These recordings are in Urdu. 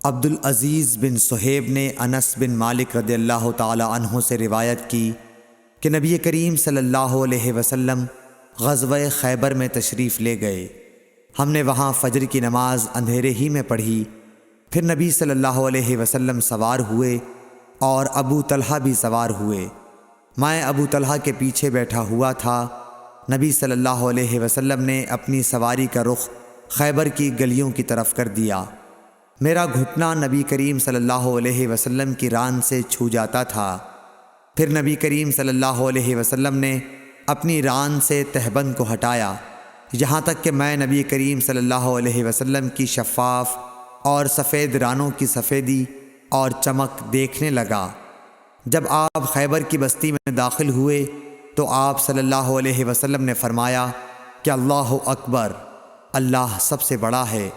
عبدالعزیز بن صہیب نے انس بن مالک رضی اللہ تعالی عنہ سے روایت کی کہ نبی کریم صلی اللہ علیہ وسلم غزوہ خیبر میں تشریف لے گئے۔ ہم نے وہاں فجر کی نماز اندھیرے ہی میں پڑھی، پھر نبی صلی اللہ علیہ وسلم سوار ہوئے اور ابو طلحہ بھی سوار ہوئے۔ میں ابو طلحہ کے پیچھے بیٹھا ہوا تھا۔ نبی صلی اللہ علیہ وسلم نے اپنی سواری کا رخ خیبر کی گلیوں کی طرف کر دیا۔ میرا گھٹنا نبی کریم صلی اللہ علیہ وسلم کی ران سے چھو جاتا تھا۔ پھر نبی کریم صلی اللہ علیہ وسلم نے اپنی ران سے تہبند کو ہٹایا، یہاں تک کہ میں نبی کریم صلی اللہ علیہ وسلم کی شفاف اور سفید رانوں کی سفیدی اور چمک دیکھنے لگا۔ جب آپ خیبر کی بستی میں داخل ہوئے تو آپ صلی اللہ علیہ وسلم نے فرمایا کہ اللہ اکبر، اللہ سب سے بڑا ہے،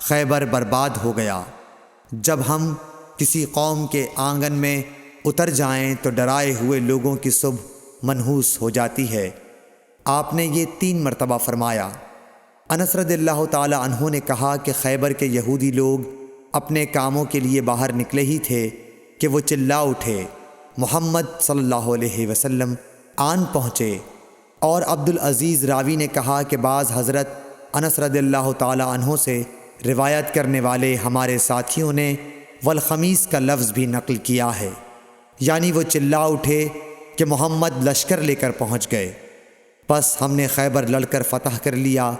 خیبر برباد ہو گیا۔ جب ہم کسی قوم کے آنگن میں اتر جائیں تو ڈرائے ہوئے لوگوں کی صبح منحوس ہو جاتی ہے۔ آپ نے یہ 3 مرتبہ فرمایا۔ انس رضی اللہ تعالی عنہ نے کہا کہ خیبر کے یہودی لوگ اپنے کاموں کے لیے باہر نکلے ہی تھے کہ وہ چلا اٹھے، محمد صلی اللہ علیہ وسلم آن پہنچے۔ اور عبدالعزیز راوی نے کہا کہ بعض حضرت انس رضی اللہ تعالی عنہ سے روایت کرنے والے ہمارے ساتھیوں نے والخمیس کا لفظ بھی نقل کیا ہے، یعنی وہ چلا اٹھے کہ محمد لشکر لے کر پہنچ گئے۔ پس ہم نے خیبر لڑ کر فتح کر لیا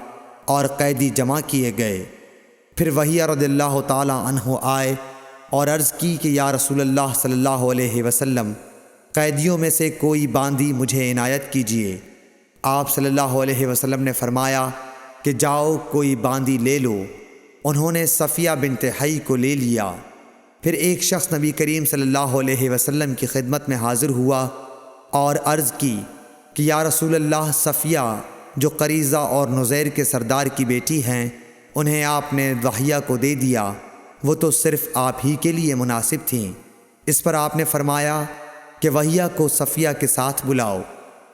اور قیدی جمع کیے گئے۔ پھر وحیہ رضی اللہ تعالی عنہ آئے اور عرض کی کہ یا رسول اللہ صلی اللہ علیہ وسلم، قیدیوں میں سے کوئی باندی مجھے عنایت کیجیے۔ آپ صلی اللہ علیہ وسلم نے فرمایا کہ جاؤ کوئی باندی لے لو۔ انہوں نے صفیہ بنت حی کو لے لیا۔ پھر ایک شخص نبی کریم صلی اللہ علیہ وسلم کی خدمت میں حاضر ہوا اور عرض کی کہ یا رسول اللہ، صفیہ جو قریظہ اور نزیر کے سردار کی بیٹی ہیں، انہیں آپ نے وحیہ کو دے دیا، وہ تو صرف آپ ہی کے لیے مناسب تھیں۔ اس پر آپ نے فرمایا کہ وحیہ کو صفیہ کے ساتھ بلاؤ۔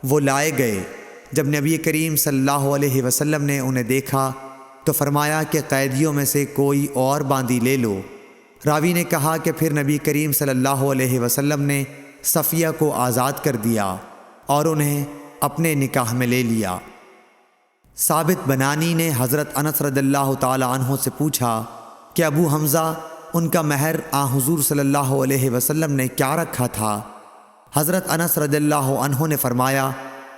وہ لائے گئے۔ جب نبی کریم صلی اللہ علیہ وسلم نے انہیں دیکھا تو فرمایا کہ قیدیوں میں سے کوئی اور باندی لے لو۔ راوی نے کہا کہ پھر نبی کریم صلی اللہ علیہ وسلم نے صفیہ کو آزاد کر دیا اور انہیں اپنے نکاح میں لے لیا۔ ثابت بنانی نے حضرت انس رضی اللہ تعالی عنہ سے پوچھا کہ ابو حمزہ، ان کا مہر حضور صلی اللہ علیہ وسلم نے کیا رکھا تھا؟ حضرت انس رضی اللہ عنہ نے فرمایا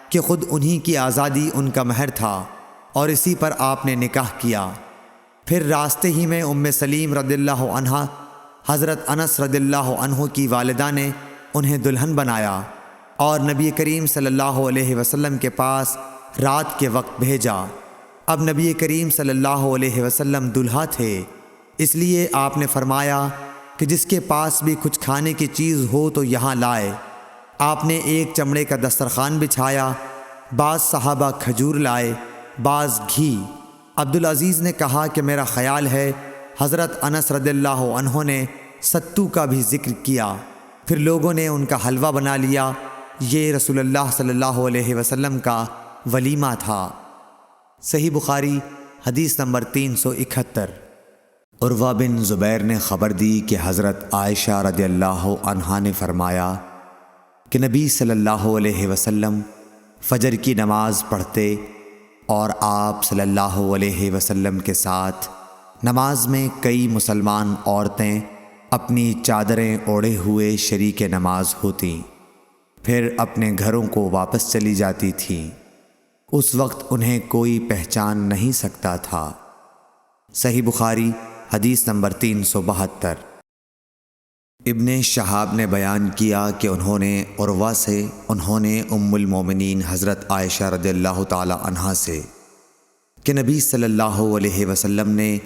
کہ خود انہی کی آزادی ان کا مہر تھا اور اسی پر آپ نے نکاح کیا۔ پھر راستے ہی میں ام سلیم رضی اللہ عنہا حضرت انس رضی اللہ عنہ کی والدہ نے انہیں دلہن بنایا اور نبی کریم صلی اللہ علیہ وسلم کے پاس رات کے وقت بھیجا۔ اب نبی کریم صلی اللہ علیہ وسلم دلہا تھے، اس لیے آپ نے فرمایا کہ جس کے پاس بھی کچھ کھانے کی چیز ہو تو یہاں لائے۔ آپ نے ایک چمڑے کا دسترخوان بچھایا، بعض صحابہ کھجور لائے، بعض گھی۔ عبدالعزیز نے کہا کہ میرا خیال ہے حضرت انس رضی اللہ عنہ نے ستو کا بھی ذکر کیا۔ پھر لوگوں نے ان کا حلوہ بنا لیا۔ یہ رسول اللہ صلی اللہ علیہ وسلم کا ولیمہ تھا۔ صحیح بخاری حدیث نمبر 371۔ عروہ بن زبیر نے خبر دی کہ حضرت عائشہ رضی اللہ عنہا نے فرمایا کہ نبی صلی اللہ علیہ وسلم فجر کی نماز پڑھتے اور آپ صلی اللہ علیہ وسلم کے ساتھ نماز میں کئی مسلمان عورتیں اپنی چادریں اوڑھے ہوئے شریک نماز ہوتیں، پھر اپنے گھروں کو واپس چلی جاتی تھیں۔ اس وقت انہیں کوئی پہچان نہیں سکتا تھا۔ صحیح بخاری حدیث نمبر 372۔ ابن شہاب نے بیان کیا کہ انہوں نے عروہ سے ام المومنین حضرت عائشہ رضی اللہ تعالی عنہا سے کہ نبی صلی اللہ علیہ وسلم نے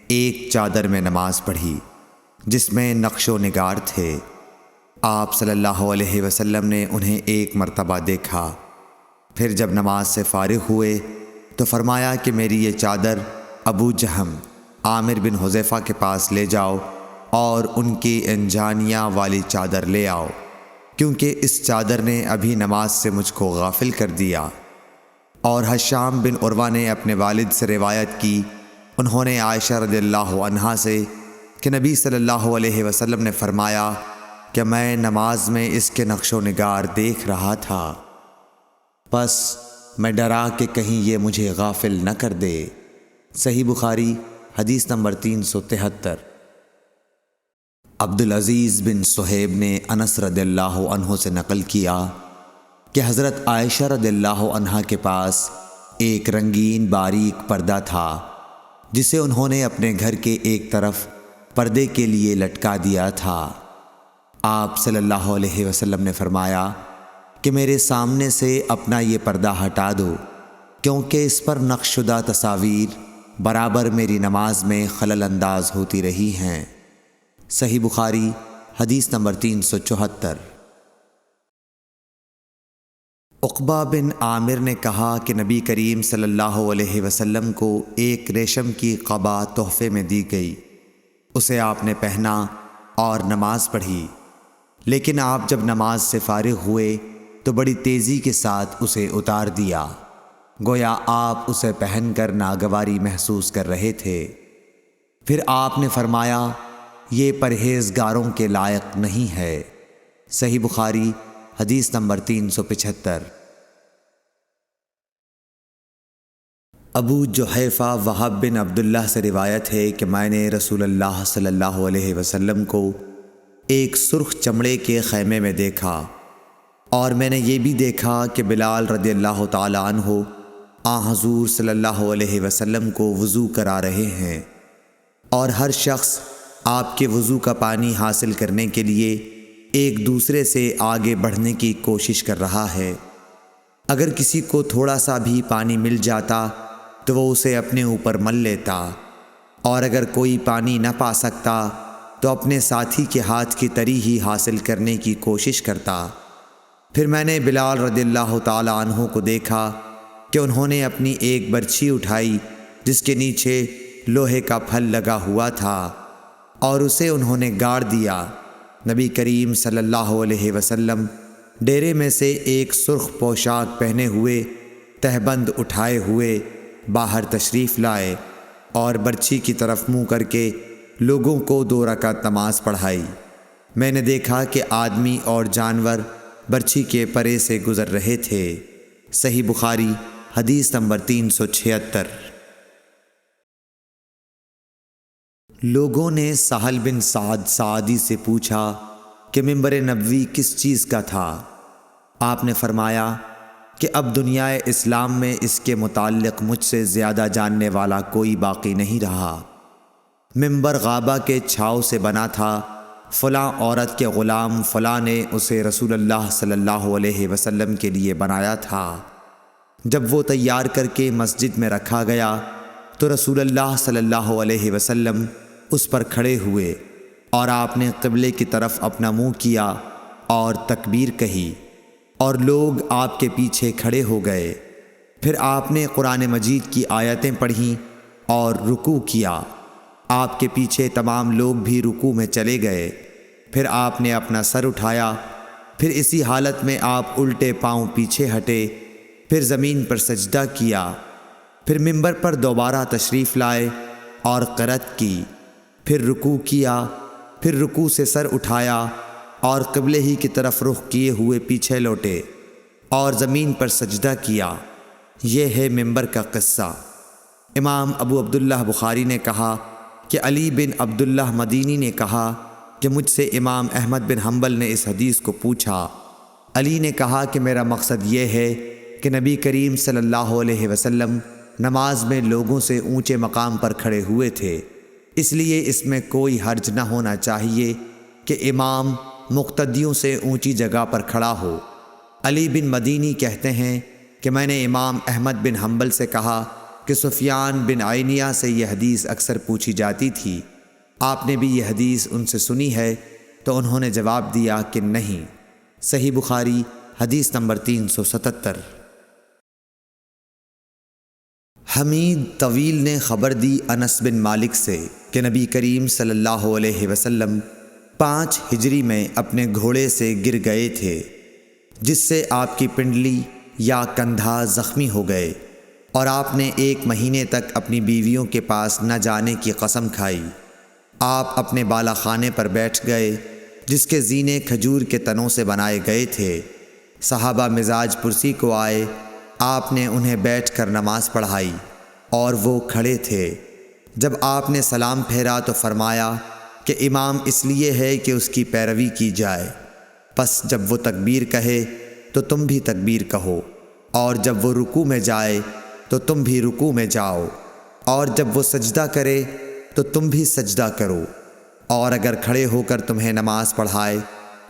ایک چادر میں نماز پڑھی جس میں نقش و نگار تھے۔ آپ صلی اللہ علیہ وسلم نے انہیں ایک مرتبہ دیکھا، پھر جب نماز سے فارغ ہوئے تو فرمایا کہ میری یہ چادر ابو جہم عامر بن حذیفہ کے پاس لے جاؤ اور ان کی انجانیاں والی چادر لے آؤ، کیونکہ اس چادر نے ابھی نماز سے مجھ کو غافل کر دیا۔ اور ہشام بن عروہ نے اپنے والد سے روایت کی، انہوں نے عائشہ رضی اللہ عنہا سے کہ نبی صلی اللہ علیہ وسلم نے فرمایا کہ میں نماز میں اس کے نقش و نگار دیکھ رہا تھا، پس میں ڈرا کہ کہیں یہ مجھے غافل نہ کر دے۔ صحیح بخاری حدیث نمبر 373۔ عبدالعزیز بن صہیب نے انس رضی اللہ عنہ سے نقل کیا کہ حضرت عائشہ رضی اللہ عنہا کے پاس ایک رنگین باریک پردہ تھا جسے انہوں نے اپنے گھر کے ایک طرف پردے کے لیے لٹکا دیا تھا۔ آپ صلی اللہ علیہ وسلم نے فرمایا کہ میرے سامنے سے اپنا یہ پردہ ہٹا دو، کیونکہ اس پر نقش شدہ تصاویر برابر میری نماز میں خلل انداز ہوتی رہی ہیں۔ صحیح بخاری حدیث نمبر 374۔ عقبہ بن عامر نے کہا کہ نبی کریم صلی اللہ علیہ وسلم کو ایک ریشم کی قبا تحفے میں دی گئی، اسے آپ نے پہنا اور نماز پڑھی، لیکن آپ جب نماز سے فارغ ہوئے تو بڑی تیزی کے ساتھ اسے اتار دیا، گویا آپ اسے پہن کر ناگواری محسوس کر رہے تھے۔ پھر آپ نے فرمایا یہ پرہیزگاروں کے لائق نہیں ہے۔ صحیح بخاری حدیث نمبر 375۔ ابو جحیفہ وہب بن عبداللہ سے روایت ہے کہ میں نے رسول اللہ صلی اللہ علیہ وسلم کو ایک سرخ چمڑے کے خیمے میں دیکھا، اور میں نے یہ بھی دیکھا کہ بلال رضی اللہ تعالی عنہ حضور صلی اللہ علیہ وسلم کو وضو کرا رہے ہیں، اور ہر شخص آپ کے وضو کا پانی حاصل کرنے کے لیے ایک دوسرے سے آگے بڑھنے کی کوشش کر رہا ہے۔ اگر کسی کو تھوڑا سا بھی پانی مل جاتا تو وہ اسے اپنے اوپر مل لیتا، اور اگر کوئی پانی نہ پا سکتا تو اپنے ساتھی کے ہاتھ کی تری ہی حاصل کرنے کی کوشش کرتا۔ پھر میں نے بلال رضی اللہ تعالی عنہ کو دیکھا کہ انہوں نے اپنی ایک برچھی اٹھائی جس کے نیچے لوہے کا پھل لگا ہوا تھا، اور اسے انہوں نے گاڑ دیا۔ نبی کریم صلی اللہ علیہ وسلم ڈیرے میں سے ایک سرخ پوشاک پہنے ہوئے تہبند اٹھائے ہوئے باہر تشریف لائے اور برچھی کی طرف منہ کر کے لوگوں کو 2 رکعت نماز پڑھائی۔ میں نے دیکھا کہ آدمی اور جانور برچھی کے پرے سے گزر رہے تھے۔ صحیح بخاری حدیث نمبر 376۔ لوگوں نے سہل بن سعد سعدی سے پوچھا کہ منبر نبوی کس چیز کا تھا؟ آپ نے فرمایا کہ اب دنیا اسلام میں اس کے متعلق مجھ سے زیادہ جاننے والا کوئی باقی نہیں رہا۔ منبر غابہ کے چھاؤ سے بنا تھا، فلاں عورت کے غلام فلاں نے اسے رسول اللہ صلی اللہ علیہ وسلم کے لیے بنایا تھا۔ جب وہ تیار کر کے مسجد میں رکھا گیا تو رسول اللہ صلی اللہ علیہ وسلم اس پر کھڑے ہوئے، اور آپ نے قبلے کی طرف اپنا منہ کیا اور تکبیر کہی، اور لوگ آپ کے پیچھے کھڑے ہو گئے۔ پھر آپ نے قرآن مجید کی آیتیں پڑھیں اور رکوع کیا۔ آپ کے پیچھے تمام لوگ بھی رکوع میں چلے گئے۔ پھر آپ نے اپنا سر اٹھایا، پھر اسی حالت میں آپ الٹے پاؤں پیچھے ہٹے، پھر زمین پر سجدہ کیا، پھر منبر پر دوبارہ تشریف لائے اور قرأت کی، پھر رکوع کیا، پھر رکوع سے سر اٹھایا اور قبلے ہی کی طرف رخ کیے ہوئے پیچھے لوٹے اور زمین پر سجدہ کیا۔ یہ ہے منبر کا قصہ۔ امام ابو عبداللہ بخاری نے کہا کہ علی بن عبداللہ مدینی نے کہا کہ مجھ سے امام احمد بن حنبل نے اس حدیث کو پوچھا۔ علی نے کہا کہ میرا مقصد یہ ہے کہ نبی کریم صلی اللہ علیہ وسلم نماز میں لوگوں سے اونچے مقام پر کھڑے ہوئے تھے، اس لیے اس میں کوئی حرج نہ ہونا چاہیے کہ امام مقتدیوں سے اونچی جگہ پر کھڑا ہو۔ علی بن مدینی کہتے ہیں کہ میں نے امام احمد بن حنبل سے کہا کہ سفیان بن عینیہ سے یہ حدیث اکثر پوچھی جاتی تھی، آپ نے بھی یہ حدیث ان سے سنی ہے؟ تو انہوں نے جواب دیا کہ نہیں۔ صحیح بخاری حدیث نمبر 377۔ حمید طویل نے خبر دی انس بن مالک سے کہ نبی کریم صلی اللہ علیہ وسلم 5 ہجری میں اپنے گھوڑے سے گر گئے تھے، جس سے آپ کی پنڈلی یا کندھا زخمی ہو گئے، اور آپ نے 1 مہینے تک اپنی بیویوں کے پاس نہ جانے کی قسم کھائی۔ آپ اپنے بالا خانے پر بیٹھ گئے جس کے زینے کھجور کے تنوں سے بنائے گئے تھے۔ صحابہ مزاج پرسی کو آئے، آپ نے انہیں بیٹھ کر نماز پڑھائی اور وہ کھڑے تھے۔ جب آپ نے سلام پھیرا تو فرمایا کہ امام اس لیے ہے کہ اس کی پیروی کی جائے، پس جب وہ تکبیر کہے تو تم بھی تکبیر کہو، اور جب وہ رکوع میں جائے تو تم بھی رکوع میں جاؤ، اور جب وہ سجدہ کرے تو تم بھی سجدہ کرو، اور اگر کھڑے ہو کر تمہیں نماز پڑھائے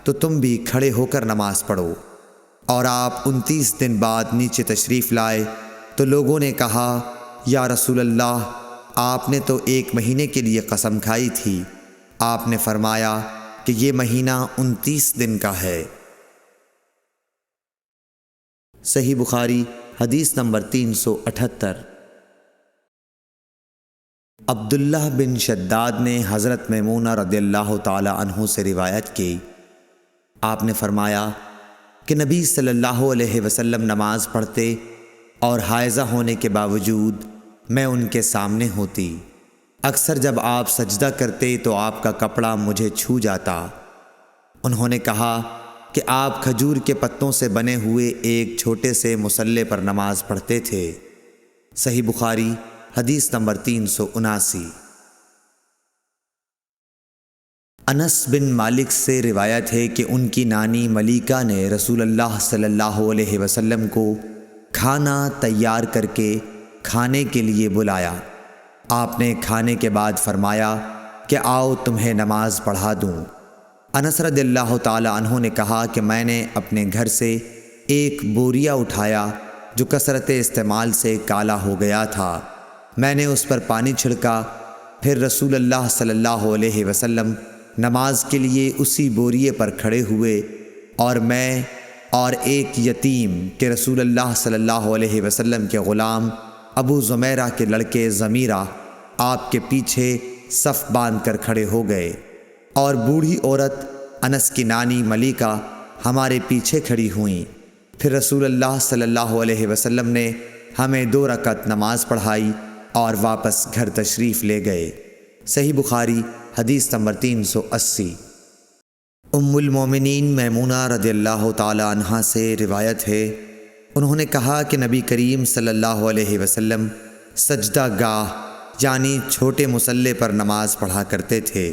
تو تم بھی کھڑے ہو کر نماز پڑھو۔ اور آپ 29 دن بعد نیچے تشریف لائے تو لوگوں نے کہا، یا رسول اللہ، آپ نے تو 1 مہینے کے لیے قسم کھائی تھی۔ آپ نے فرمایا کہ یہ مہینہ 29 دن کا ہے۔ صحیح بخاری حدیث نمبر 378۔ عبداللہ بن شداد نے حضرت میمونہ رضی اللہ تعالی عنہ سے روایت کی، آپ نے فرمایا کہ نبی صلی اللہ علیہ وسلم نماز پڑھتے اور حائضہ ہونے کے باوجود میں ان کے سامنے ہوتی۔ اکثر جب آپ سجدہ کرتے تو آپ کا کپڑا مجھے چھو جاتا۔ انہوں نے کہا کہ آپ کھجور کے پتوں سے بنے ہوئے ایک چھوٹے سے مصلے پر نماز پڑھتے تھے۔ صحیح بخاری حدیث نمبر 379۔ انس بن مالک سے روایت ہے کہ ان کی نانی ملیکہ نے رسول اللہ صلی اللہ علیہ وسلم کو کھانا تیار کر کے کھانے کے لیے بلایا۔ آپ نے کھانے کے بعد فرمایا کہ آؤ تمہیں نماز پڑھا دوں۔ انس رضی اللہ تعالی عنہ نے کہا کہ میں نے اپنے گھر سے ایک بوریا اٹھایا جو کثرت استعمال سے کالا ہو گیا تھا۔ میں نے اس پر پانی چھڑکا، پھر رسول اللہ صلی اللہ علیہ وسلم نماز کے لیے اسی بوریے پر کھڑے ہوئے، اور میں اور ایک یتیم کہ رسول اللہ صلی اللہ علیہ وسلم کے غلام ابو زمیرہ کے لڑکے ضمیرہ آپ کے پیچھے صف باندھ کر کھڑے ہو گئے، اور بوڑھی عورت انس کی نانی ملیکہ ہمارے پیچھے کھڑی ہوئیں۔ پھر رسول اللہ صلی اللہ علیہ وسلم نے ہمیں 2 رکعت نماز پڑھائی اور واپس گھر تشریف لے گئے۔ صحیح بخاری حدیث نمبر 380۔ ام المومنین میمونہ رضی اللہ تعالی عنہا سے روایت ہے، انہوں نے کہا کہ نبی کریم صلی اللہ علیہ وسلم سجدہ گاہ یعنی چھوٹے مصلے پر نماز پڑھا کرتے تھے۔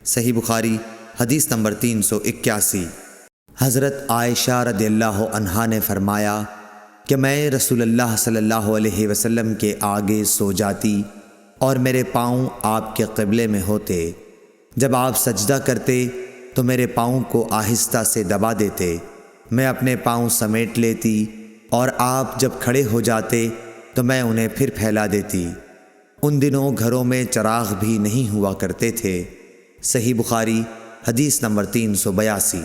صحیح بخاری حدیث نمبر 381۔ حضرت عائشہ رضی اللہ عنہا نے فرمایا کہ میں رسول اللہ صلی اللہ علیہ وسلم کے آگے سو جاتی اور میرے پاؤں آپ کے قبلے میں ہوتے۔ جب آپ سجدہ کرتے تو میرے پاؤں کو آہستہ سے دبا دیتے، میں اپنے پاؤں سمیٹ لیتی، اور آپ جب کھڑے ہو جاتے تو میں انہیں پھر پھیلا دیتی۔ ان دنوں گھروں میں چراغ بھی نہیں ہوا کرتے تھے۔ صحیح بخاری حدیث نمبر 382۔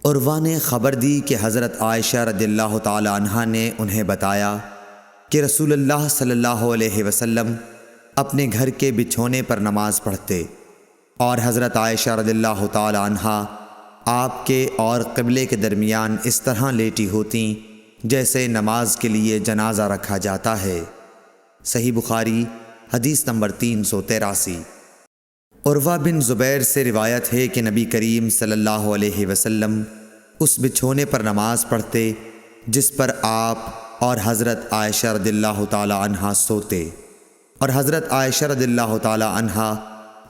عروہ نے خبر دی کہ حضرت عائشہ رضی اللہ تعالی عنہا نے انہیں بتایا کہ رسول اللہ صلی اللہ علیہ وسلم اپنے گھر کے بچھونے پر نماز پڑھتے، اور حضرت عائشہ رضی اللہ تعالی عنہا آپ کے اور قبلے کے درمیان اس طرح لیٹی ہوتیں جیسے نماز کے لیے جنازہ رکھا جاتا ہے۔ صحیح بخاری حدیث نمبر 383۔ عروہ بن زبیر سے روایت ہے کہ نبی کریم صلی اللہ علیہ وسلم اس بچھونے پر نماز پڑھتے جس پر آپ اور حضرت عائشہ رضی اللہ تعالی عنہا سوتے، اور حضرت عائشہ رضی اللہ تعالی عنہا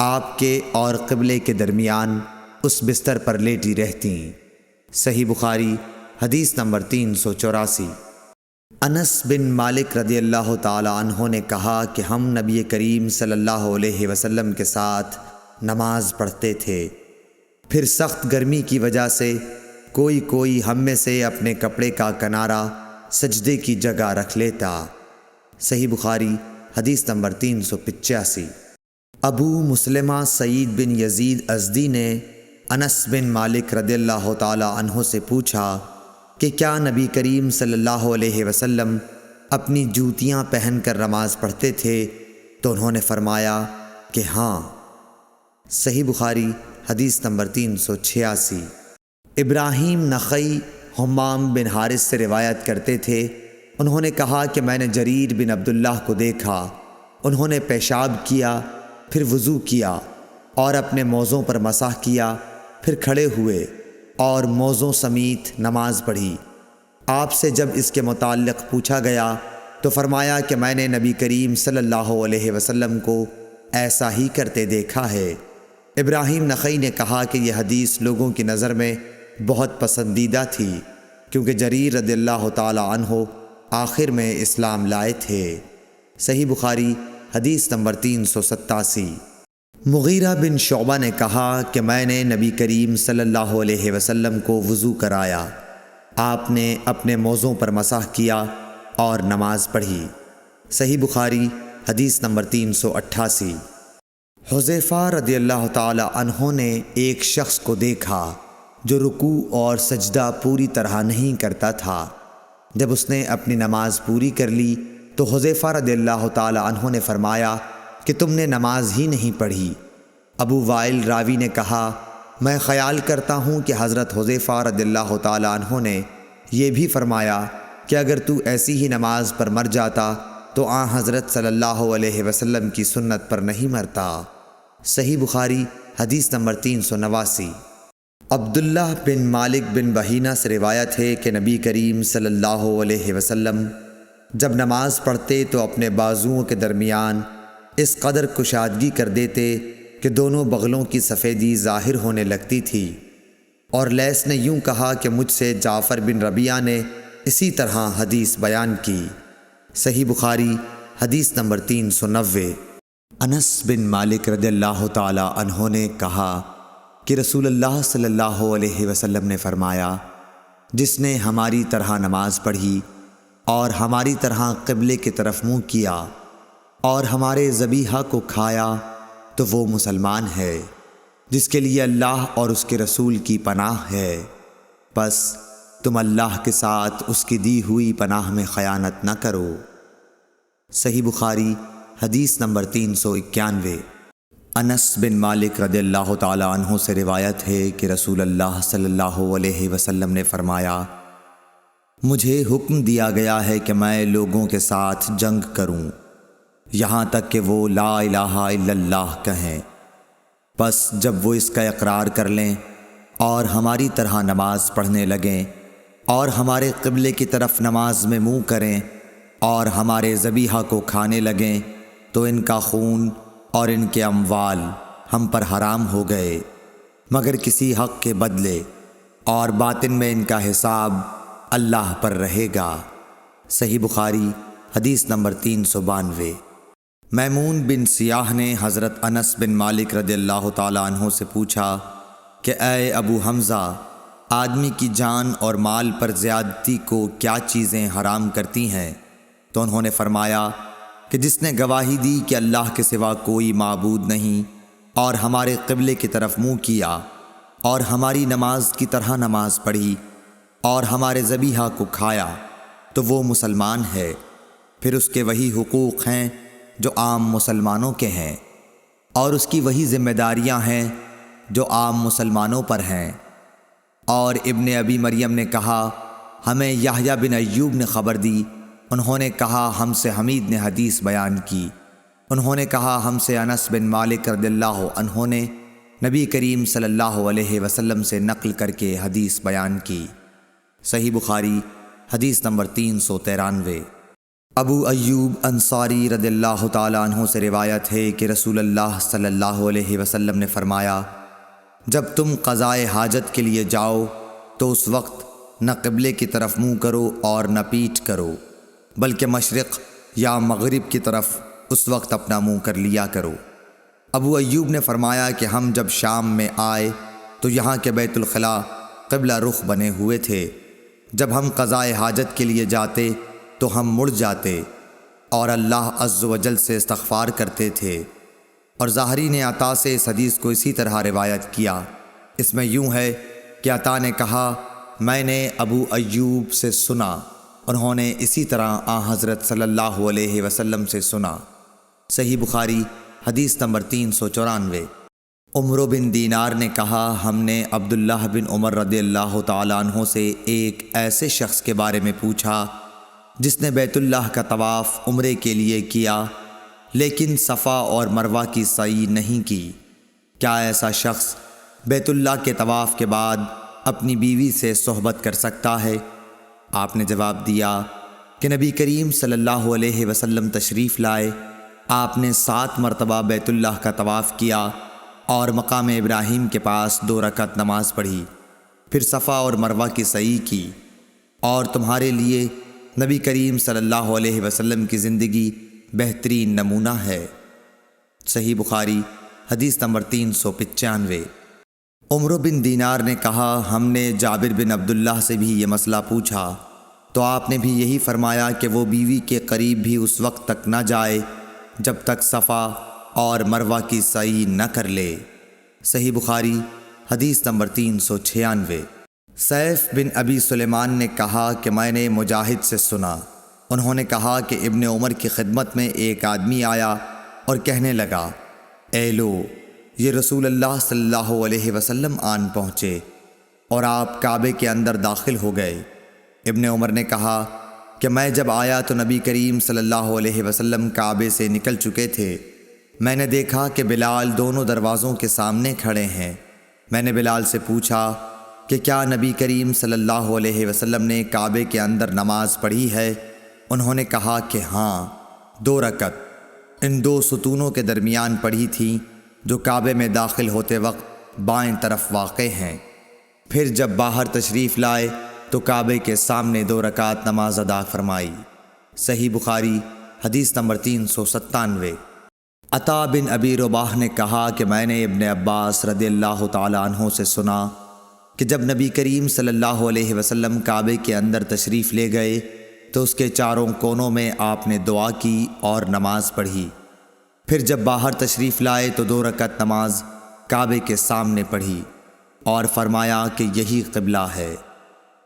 آپ کے اور قبلے کے درمیان اس بستر پر لیٹی رہتیں۔ صحیح بخاری حدیث نمبر 384۔ انس بن مالک رضی اللہ تعالی عنہ نے کہا کہ ہم نبی کریم صلی اللہ علیہ وسلم کے ساتھ نماز پڑھتے تھے، پھر سخت گرمی کی وجہ سے کوئی ہم میں سے اپنے کپڑے کا کنارہ سجدے کی جگہ رکھ لیتا۔ صحیح بخاری حدیث نمبر 385۔ ابو مسلمہ سعید بن یزید ازدی نے انس بن مالک رضی اللہ تعالی عنہ سے پوچھا کہ کیا نبی کریم صلی اللہ علیہ وسلم اپنی جوتیاں پہن کر نماز پڑھتے تھے؟ تو انہوں نے فرمایا کہ ہاں۔ صحیح بخاری حدیث نمبر 386۔ ابراہیم نخعی حمام بن حارث سے روایت کرتے تھے، انہوں نے کہا کہ میں نے جریر بن عبداللہ کو دیکھا، انہوں نے پیشاب کیا، پھر وضو کیا اور اپنے موزوں پر مسح کیا، پھر کھڑے ہوئے اور موزوں سمیت نماز پڑھی۔ آپ سے جب اس کے متعلق پوچھا گیا تو فرمایا کہ میں نے نبی کریم صلی اللہ علیہ وسلم کو ایسا ہی کرتے دیکھا ہے۔ ابراہیم نخعی نے کہا کہ یہ حدیث لوگوں کی نظر میں بہت پسندیدہ تھی، کیونکہ جریر رضی اللہ تعالی عنہ آخر میں اسلام لائے تھے۔ صحیح بخاری حدیث نمبر 387۔ مغیرہ بن شعبہ نے کہا کہ میں نے نبی کریم صلی اللہ علیہ وسلم کو وضو کرایا، آپ نے اپنے موزوں پر مسح کیا اور نماز پڑھی۔ صحیح بخاری حدیث نمبر 388۔ حذیفہ رضی اللہ تعالی عنہ نے ایک شخص کو دیکھا جو رکوع اور سجدہ پوری طرح نہیں کرتا تھا۔ جب اس نے اپنی نماز پوری کر لی تو حذیفہ رضی اللہ تعالی عنہ نے فرمایا کہ تم نے نماز ہی نہیں پڑھی۔ ابو وائل راوی نے کہا میں خیال کرتا ہوں کہ حضرت حذیفہ رضی اللہ تعالی عنہ نے یہ بھی فرمایا کہ اگر تو ایسی ہی نماز پر مر جاتا تو آن حضرت صلی اللہ علیہ وسلم کی سنت پر نہیں مرتا۔ صحیح بخاری حدیث نمبر 389۔ عبداللہ بن مالک بن بحینہ سے روایت ہے کہ نبی کریم صلی اللہ علیہ وسلم جب نماز پڑھتے تو اپنے بازوؤں کے درمیان اس قدر کشادگی کر دیتے کہ دونوں بغلوں کی سفیدی ظاہر ہونے لگتی تھی۔ اور لیث نے یوں کہا کہ مجھ سے جعفر بن ربیعہ نے اسی طرح حدیث بیان کی۔ صحیح بخاری حدیث نمبر 390۔ انس بن مالک رضی اللہ تعالی عنہ نے کہا کہ رسول اللہ صلی اللہ علیہ وسلم نے فرمایا جس نے ہماری طرح نماز پڑھی اور ہماری طرح قبلے کی طرف منہ کیا اور ہمارے ذبیحہ کو کھایا تو وہ مسلمان ہے جس کے لیے اللہ اور اس کے رسول کی پناہ ہے، بس تم اللہ کے ساتھ اس کی دی ہوئی پناہ میں خیانت نہ کرو۔ صحیح بخاری حدیث نمبر 391۔ انس بن مالک رضی اللہ تعالی عنہ سے روایت ہے کہ رسول اللہ صلی اللہ علیہ وسلم نے فرمایا مجھے حکم دیا گیا ہے کہ میں لوگوں کے ساتھ جنگ کروں یہاں تک کہ وہ لا الہ الا اللہ کہیں، پس جب وہ اس کا اقرار کر لیں اور ہماری طرح نماز پڑھنے لگیں اور ہمارے قبلے کی طرف نماز میں منہ کریں اور ہمارے ذبیحہ کو کھانے لگیں تو ان کا خون اور ان کے اموال ہم پر حرام ہو گئے مگر کسی حق کے بدلے، اور باطن میں ان کا حساب اللہ پر رہے گا۔ صحیح بخاری حدیث نمبر 392۔ میمون بن سیاح نے حضرت انس بن مالک رضی اللہ تعالی عنہ سے پوچھا کہ اے ابو حمزہ، آدمی کی جان اور مال پر زیادتی کو کیا چیزیں حرام کرتی ہیں؟ تو انہوں نے فرمایا کہ جس نے گواہی دی کہ اللہ کے سوا کوئی معبود نہیں اور ہمارے قبلے کی طرف منہ کیا اور ہماری نماز کی طرح نماز پڑھی اور ہمارے ذبیحہ کو کھایا تو وہ مسلمان ہے۔ پھر اس کے وہی حقوق ہیں جو عام مسلمانوں کے ہیں، اور اس کی وہی ذمہ داریاں ہیں جو عام مسلمانوں پر ہیں۔ اور ابن ابی مریم نے کہا ہمیں یحییٰ بن ایوب نے خبر دی، انہوں نے کہا ہم سے حمید نے حدیث بیان کی، انہوں نے کہا ہم سے انس بن مالک رضی اللہ عنہ نے نبی کریم صلی اللہ علیہ وسلم سے نقل کر کے حدیث بیان کی۔ صحیح بخاری حدیث نمبر 393۔ ابو ایوب انصاری رضی اللہ تعالی عنہ سے روایت ہے کہ رسول اللہ صلی اللہ علیہ وسلم نے فرمایا جب تم قضائے حاجت کے لیے جاؤ تو اس وقت نہ قبلے کی طرف منہ کرو اور نہ پیٹھ کرو، بلکہ مشرق یا مغرب کی طرف اس وقت اپنا منہ کر لیا کرو۔ ابو ایوب نے فرمایا کہ ہم جب شام میں آئے تو یہاں کے بیت الخلاء قبلہ رخ بنے ہوئے تھے، جب ہم قضائے حاجت کے لیے جاتے تو ہم مڑ جاتے اور اللہ عز و جل سے استغفار کرتے تھے۔ اور ظاہری نے عطا سے اس حدیث کو اسی طرح روایت کیا۔ اس میں یوں ہے کہ عطا نے کہا میں نے ابو ایوب سے سنا، انہوں نے اسی طرح حضرت صلی اللہ علیہ وسلم سے سنا۔ صحیح بخاری حدیث نمبر 394۔ عمرو بن دینار نے کہا ہم نے عبداللہ بن عمر رضی اللہ تعالیٰ عنہ سے ایک ایسے شخص کے بارے میں پوچھا جس نے بیت اللہ کا طواف عمرے کے لیے کیا لیکن صفا اور مروہ کی سعی نہیں کی، کیا ایسا شخص بیت اللہ کے طواف کے بعد اپنی بیوی سے صحبت کر سکتا ہے؟ آپ نے جواب دیا کہ نبی کریم صلی اللہ علیہ وسلم تشریف لائے، آپ نے 7 مرتبہ بیت اللہ کا طواف کیا اور مقام ابراہیم کے پاس 2 رکعت نماز پڑھی، پھر صفا اور مروہ کی سعی کی، اور تمہارے لیے نبی کریم صلی اللہ علیہ وسلم کی زندگی بہترین نمونہ ہے۔ صحیح بخاری حدیث نمبر 395۔ عمرو بن دینار نے کہا، ہم نے جابر بن عبداللہ سے بھی یہ مسئلہ پوچھا تو آپ نے بھی یہی فرمایا کہ وہ بیوی کے قریب بھی اس وقت تک نہ جائے جب تک صفا اور مروہ کی سعی نہ کر لے۔ صحیح بخاری حدیث نمبر 396۔ سیف بن ابی سلیمان نے کہا کہ میں نے مجاہد سے سنا، انہوں نے کہا کہ ابن عمر کی خدمت میں ایک آدمی آیا اور کہنے لگا، اے لو، یہ رسول اللہ صلی اللہ علیہ وسلم آن پہنچے اور آپ کعبے کے اندر داخل ہو گئے۔ ابن عمر نے کہا کہ میں جب آیا تو نبی کریم صلی اللہ علیہ وسلم کعبے سے نکل چکے تھے۔ میں نے دیکھا کہ بلال دونوں دروازوں کے سامنے کھڑے ہیں۔ میں نے بلال سے پوچھا کہ کیا نبی کریم صلی اللہ علیہ وسلم نے کعبے کے اندر نماز پڑھی ہے؟ انہوں نے کہا کہ ہاں، 2 رکعت ان 2 ستونوں کے درمیان پڑھی تھیں جو کعبے میں داخل ہوتے وقت بائیں طرف واقع ہیں۔ پھر جب باہر تشریف لائے تو کعبے کے سامنے 2 رکعت نماز ادا فرمائی۔ صحیح بخاری حدیث نمبر 397۔ عطا بن ابی رباح نے کہا کہ میں نے ابن عباس رضی اللہ تعالی عنہ سے سنا کہ جب نبی کریم صلی اللہ علیہ وسلم کعبے کے اندر تشریف لے گئے تو اس کے چاروں کونوں میں آپ نے دعا کی اور نماز پڑھی۔ پھر جب باہر تشریف لائے تو 2 رکعت نماز کعبے کے سامنے پڑھی اور فرمایا کہ یہی قبلہ ہے۔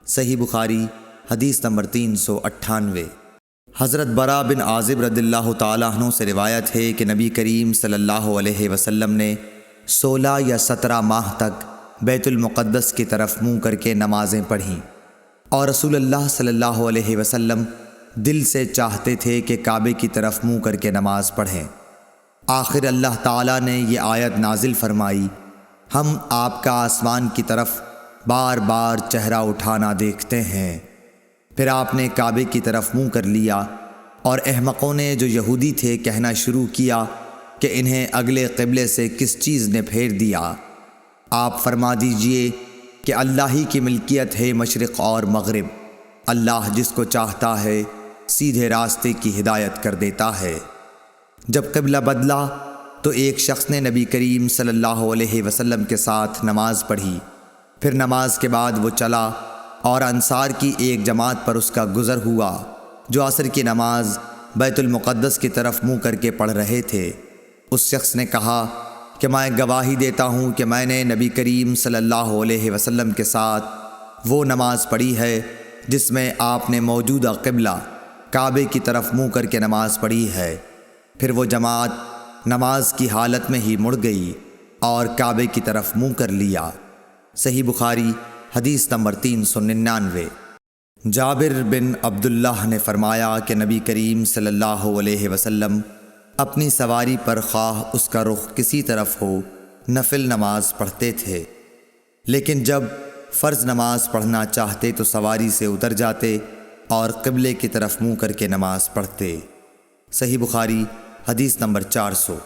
صحیح بخاری حدیث نمبر 398۔ حضرت برا بن عازب رضی اللہ تعالیٰ عنہ سے روایت ہے کہ نبی کریم صلی اللہ علیہ وسلم نے 16 یا 17 ماہ تک بیت المقدس کی طرف منہ کر کے نمازیں پڑھیں، اور رسول اللہ صلی اللہ علیہ وسلم دل سے چاہتے تھے کہ کعبے کی طرف منہ کر کے نماز پڑھیں۔ آخر اللہ تعالیٰ نے یہ آیت نازل فرمائی، ہم آپ کا آسمان کی طرف بار بار چہرہ اٹھانا دیکھتے ہیں۔ پھر آپ نے کعبے کی طرف منہ کر لیا، اور احمقوں نے جو یہودی تھے کہنا شروع کیا کہ انہیں اگلے قبلے سے کس چیز نے پھیر دیا۔ آپ فرما دیجئے کہ اللہ ہی کی ملکیت ہے مشرق اور مغرب، اللہ جس کو چاہتا ہے سیدھے راستے کی ہدایت کر دیتا ہے۔ جب قبلہ بدلا تو ایک شخص نے نبی کریم صلی اللہ علیہ وسلم کے ساتھ نماز پڑھی، پھر نماز کے بعد وہ چلا اور انصار کی ایک جماعت پر اس کا گزر ہوا جو عصر کی نماز بیت المقدس کی طرف منہ کر کے پڑھ رہے تھے۔ اس شخص نے کہا کہ میں گواہی دیتا ہوں کہ میں نے نبی کریم صلی اللہ علیہ وسلم کے ساتھ وہ نماز پڑھی ہے جس میں آپ نے موجودہ قبلہ کعبے کی طرف منہ کر کے نماز پڑھی ہے۔ پھر وہ جماعت نماز کی حالت میں ہی مڑ گئی اور کعبے کی طرف منہ کر لیا۔ صحیح بخاری حدیث نمبر 399۔ جابر بن عبداللہ نے فرمایا کہ نبی کریم صلی اللہ علیہ وسلم اپنی سواری پر خواہ اس کا رخ کسی طرف ہو نفل نماز پڑھتے تھے، لیکن جب فرض نماز پڑھنا چاہتے تو سواری سے اتر جاتے اور قبلے کی طرف منہ کر کے نماز پڑھتے۔ صحیح بخاری حدیث نمبر 400۔